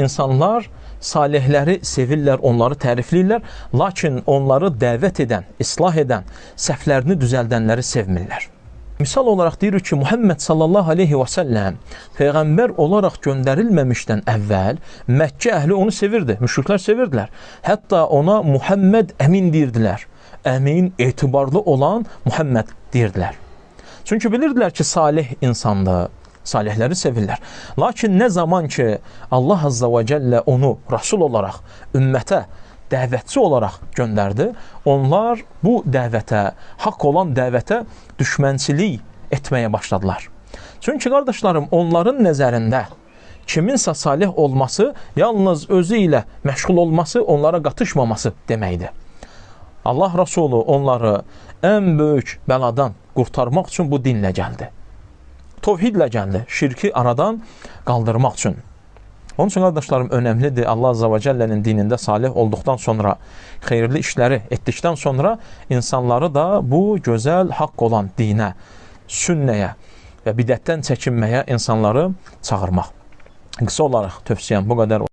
İnsanlar salihləri sevirlər, onları tərifləyirlər, lakin onları dəvət edən, islah edən, səhvlərini düzəldənləri sevmirlər. Misal olaraq deyirik ki, Muhammed sallallahu aleyhi və səlləm Peyğəmbər olaraq göndərilməmişdən əvvəl Məkkə əhli onu sevirdi, müşriklər sevirdilər. Hətta ona Muhammed Əmin deyirdilər. Əmin, etibarlı olan Muhammed deyirdilər. Çünki bilirdilər ki, salih insandır, salihləri sevirlər. Lakin nə zaman ki, Allah Azza və Cəllə onu Rasul olaraq, ümmətə, dəvətçi olaraq göndərdi, onlar bu dəvətə, haqq olan dəvətə düşmənçilik etməyə başladılar. Çünki, qardaşlarım, onların nəzərində kiminsə salih olması, yalnız özü ilə məşğul olması, onlara qatışmaması deməkdir. Allah Rasulü onları ən böyük bəladan qurtarmaq üçün bu dinlə gəldi. Tovhidlə gəldi, şirki aradan qaldırmaq üçün. Onun üçün, qardaşlarım, önəmlidir Allah Azza və Cəllənin dinində salih olduqdan sonra, xeyirli işləri etdikdən sonra insanları da bu gözəl, haqq olan dinə, sünnəyə və bidətdən çəkinməyə insanları çağırmaq. Qısa olaraq tövsiyəm bu qədər.